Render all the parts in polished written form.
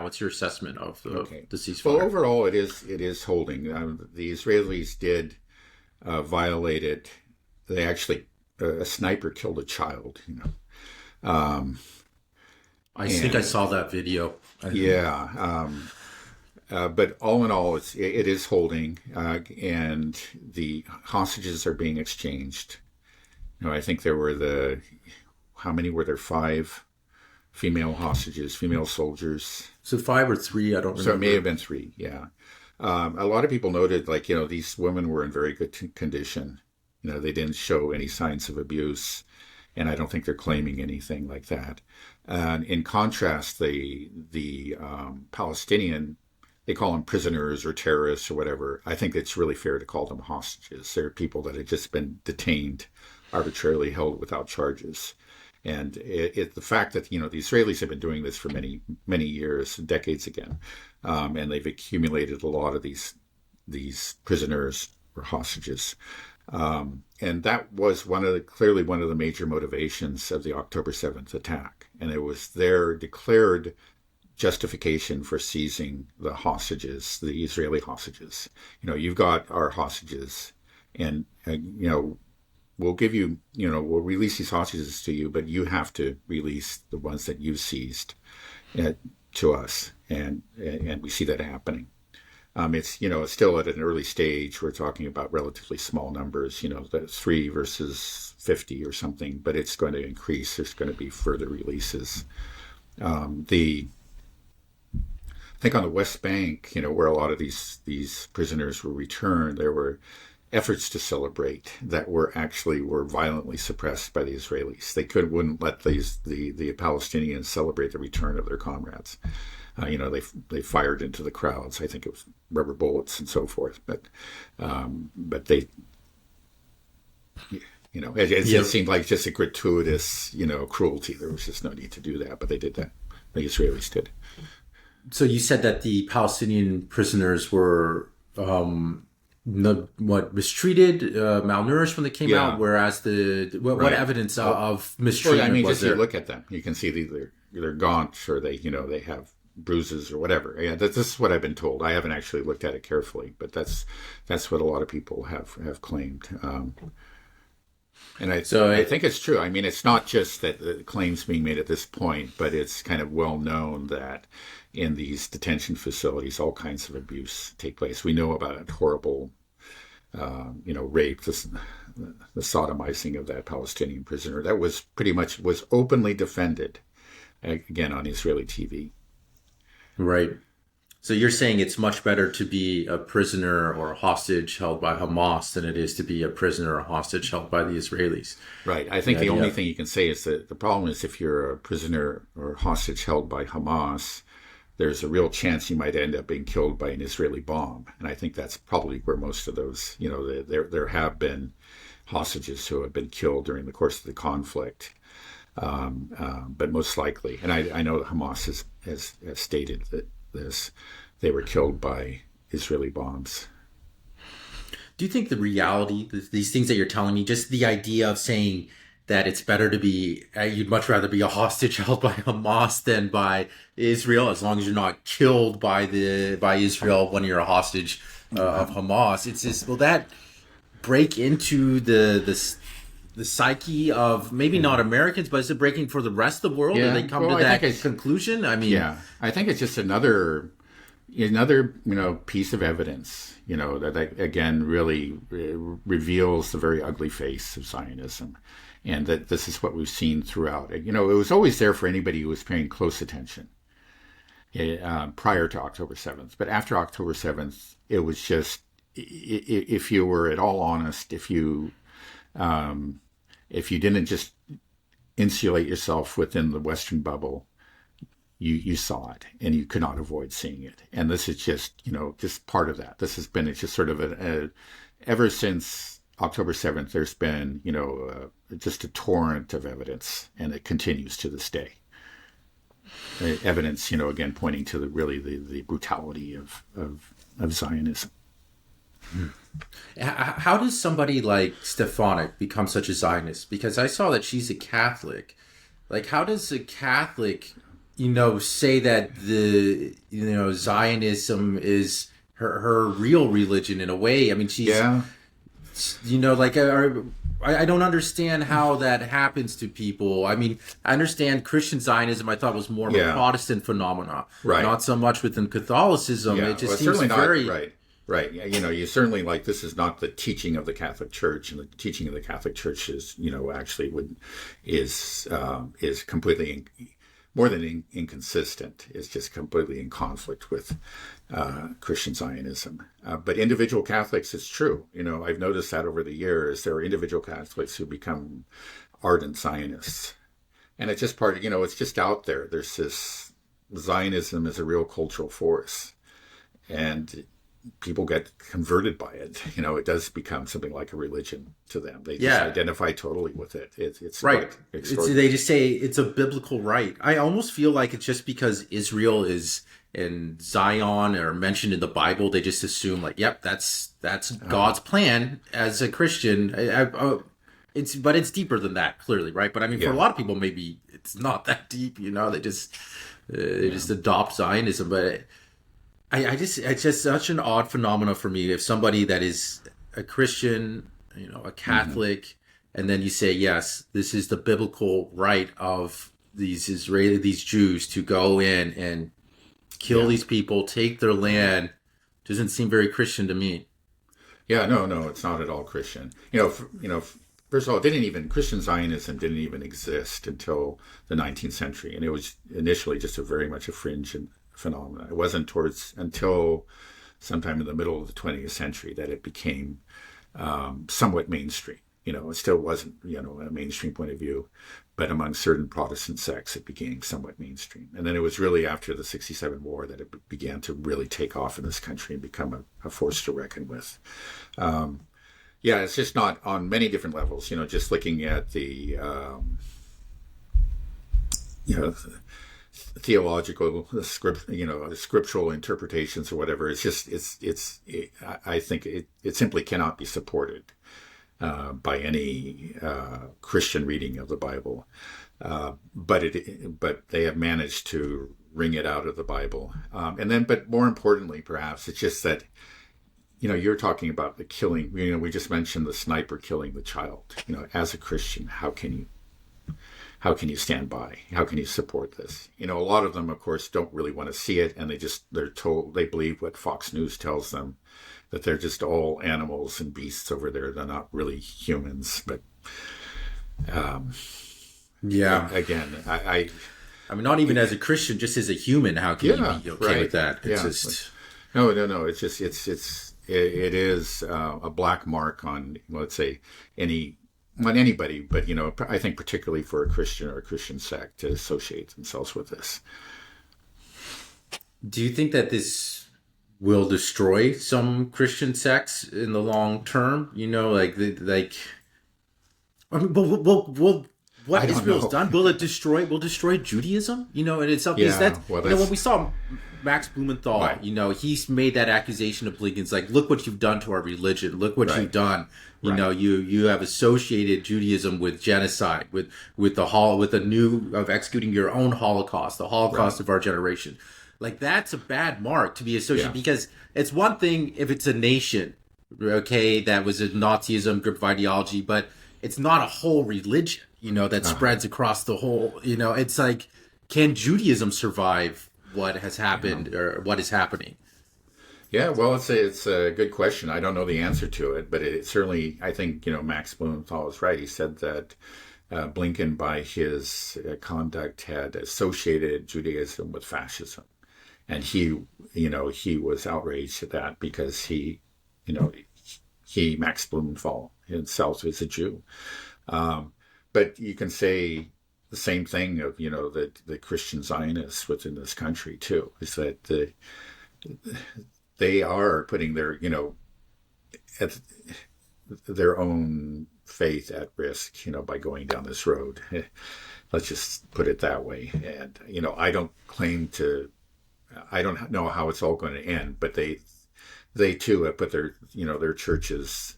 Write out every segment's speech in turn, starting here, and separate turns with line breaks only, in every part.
What's your assessment of
Okay.
the
Well,
ceasefire?
overall, it is holding. The Israelis did violate it. They actually a sniper killed a child.
I think I
And
saw that video.
yeah, but all in all, it is holding, and the hostages are being exchanged. I think there were how many were there? Five female hostages, female soldiers.
So 5 or 3, I don't
So it may have
remember.
been three. Yeah. A lot of people noted, like, these women were in very good condition. They didn't show any signs of abuse, and I don't think they're claiming anything like that. And in contrast, the Palestinian, they call them prisoners or terrorists or whatever. I think it's really fair to call them hostages. They're people that had just been detained, arbitrarily held without charges. And the fact that the Israelis have been doing this for many many years, decades again, and they've accumulated a lot of these prisoners or hostages, and that was clearly one of the major motivations of the October 7th attack, and it was their declared justification for seizing the hostages, the Israeli hostages. You've got our hostages, and we'll give you, we'll release these hostages to you, but you have to release the ones that you seized to us, and we see that happening. It's still at an early stage. We're talking about relatively small numbers, that's 3 versus 50 or something, but it's going to increase. There's going to be further releases. I think on the West Bank, where a lot of these prisoners were returned, there were efforts to celebrate that were violently suppressed by the Israelis. They wouldn't let the Palestinians celebrate the return of their comrades. They fired into the crowds. I think it was rubber bullets and so forth. But they, it seemed like just a gratuitous, cruelty. There was just no need to do that, but they did that. The Israelis did.
So you said that the Palestinian prisoners were mistreated, malnourished when they came out, whereas what
Right.
evidence of mistreatment
Well, I mean,
was
just
there?
you look at them, you can see they're gaunt, or they have bruises or whatever. Yeah, this is what I've been told. I haven't actually looked at it carefully, but that's what a lot of people have claimed. And I think it's true. I mean, it's not just that the claims being made at this point, but it's kind of well known that in these detention facilities, all kinds of abuse take place. We know about horrible, rape, the sodomizing of that Palestinian prisoner. That was openly defended, again, on Israeli TV.
Right. So you're saying it's much better to be a prisoner or a hostage held by Hamas than it is to be a prisoner or hostage held by the Israelis.
Right. I think the only thing you can say is that the problem is if you're a prisoner or hostage held by Hamas, there's a real chance you might end up being killed by an Israeli bomb. And I think that's probably where most of those, there have been hostages who have been killed during the course of the conflict. But most likely, and I know that Hamas has stated that they were killed by Israeli bombs.
Do you think the reality, these things that you're telling me, just the idea of saying that it's better to be, you'd much rather be a hostage held by Hamas than by Israel, as long as you're not killed by Israel when you're a hostage of Hamas? It's just, will that break into the psyche of maybe not Americans, but is it breaking for the rest of the world?
Yeah.
Do they come to that conclusion? I mean,
yeah, I think it's just another piece of evidence, that again really reveals the very ugly face of Zionism, and that this is what we've seen throughout. It was always there for anybody who was paying close attention prior to October 7th, but after October 7th, it was just, if you were at all honest, if you didn't just insulate yourself within the Western bubble, you saw it, and you could not avoid seeing it. And this is just, just part of that. This has been, it's just sort of ever since October 7th, there's been, just a torrent of evidence, and it continues to this day. Evidence, again, pointing to the brutality of Zionism.
How does somebody like Stefanik become such a Zionist? Because I saw that she's a Catholic. Like, how does a Catholic say that Zionism is her real religion in a way. I mean, she's,
Yeah,
like, I don't understand how that happens to people. I mean, I understand Christian Zionism, I thought was more of a
yeah,
Protestant phenomena,
right.
not so much within Catholicism.
Yeah,
It
well,
just
it's
seems
certainly not
very,
right. Right. Yeah, you certainly like this is not the teaching of the Catholic Church, and the teaching of the Catholic Church is, actually is completely more than inconsistent. It's just completely in conflict with Christian Zionism. But individual Catholics, it's true. I've noticed that over the years, there are individual Catholics who become ardent Zionists, and it's just part of, it's just out there. There's this Zionism is a real cultural force, and people get converted by it. It does become something like a religion to them. They just
yeah.
identify totally with it. It's
Right.
quite
They
extraordinary.
just say it's a biblical right. I almost feel like it's just because Israel is in Zion or mentioned in the Bible, they just assume like, yep, that's God's plan as a Christian. But it's deeper than that, clearly, right? But I mean, for a
Yeah,
lot of people, maybe it's not that deep. They
yeah,
just adopt Zionism. But it's just such an odd phenomenon for me. If somebody that is a Christian, a
hmm,
Catholic, and then you say, yes, this is the biblical right of these Jews to go in and kill
yeah,
these people, take their land, doesn't seem very Christian to me.
yeah. No, no, it's not at all Christian. First of all, it didn't even Christian Zionism didn't even exist until the 19th century, and it was initially just a very much a fringe phenomenon. It wasn't towards until sometime in the middle of the 20th century that it became somewhat mainstream. It still wasn't, a mainstream point of view, but among certain Protestant sects, it became somewhat mainstream. And then it was really after the '67 war that it began to really take off in this country and become a force to reckon with. Um, yeah, it's just not on many different levels. Just looking at the, you know, theological, scriptural interpretations or whatever. It's just, I think it simply cannot be supported by any Christian reading of the Bible. But they have managed to wring it out of the Bible. But more importantly, perhaps it's just that you're talking about the killing. We just mentioned the sniper killing the child. As a Christian, how can you stand by? How can you support this? A lot of them, of course, don't really want to see it, and they believe what Fox News tells them, that they're just all animals and beasts over there. They're not really humans. But um,
Yeah.
again,
I mean, not even as a Christian, just as a human, how can you
yeah,
be okay with
right,
that? It's
yeah.
just,
No, no, no. It's just it is a black mark on, let's say, on anybody, but I think particularly for a Christian or a Christian sect to associate themselves with this.
do you think that this will destroy some Christian sects in the long term? I mean, will
I
what
don't
Israel's
know.
done, will destroy Judaism? And it's because
Yeah,
that's,
well,
when
that's
we saw Max Blumenthal,
right,
he's made that accusation of Blinken's like, look what you've done to our religion. Look what you've
right,
done.
right.
You have associated Judaism with genocide, with the new of executing your own Holocaust, the
Right.
Holocaust of our generation. Like, that's a bad mark to be associated,
Yeah.
because it's one thing if it's a nation, okay, that was a Nazism group of ideology, but it's not a whole religion, that
Uh-huh.
spreads across the whole, it's like, can Judaism survive what has
Yeah.
happened or what is happening?
Yeah. Well, it's a good question. I don't know the answer to it, but it certainly, I think, Max Blumenthal is right. He said that Blinken, by his conduct, had associated Judaism with fascism, and he was outraged at that because you know, Max Blumenthal himself is a Jew. Um, but you can say the same thing of the Christian Zionists within this country too. Is that they are putting at their own faith at risk, by going down this road. Let's just put it that way. And I don't know how it's all going to end, but they too have put their churches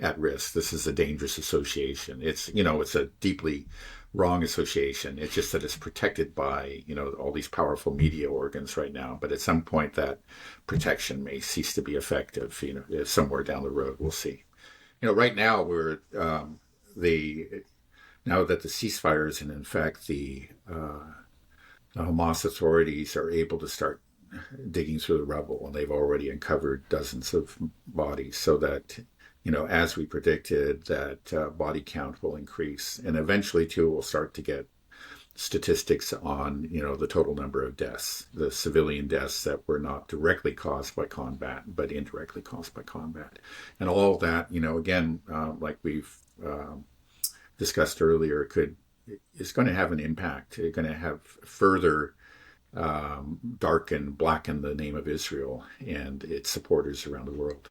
at risk. This is a dangerous association. It's a deeply wrong association. It's just that it's protected by, all these powerful media organs right now. But at some point, that protection may cease to be effective. Somewhere down the road, we'll see. Right now the now that the ceasefire is in effect, the Hamas authorities are able to start digging through the rubble, and they've already uncovered dozens of bodies. So that, as we predicted, that body count will increase, and eventually too we'll start to get statistics on the total number of deaths, the civilian deaths that were not directly caused by combat but indirectly caused by combat, and all of that. Again, like we've discussed earlier, is going to have an impact. It's going to have further blacken the name of Israel and its supporters around the world.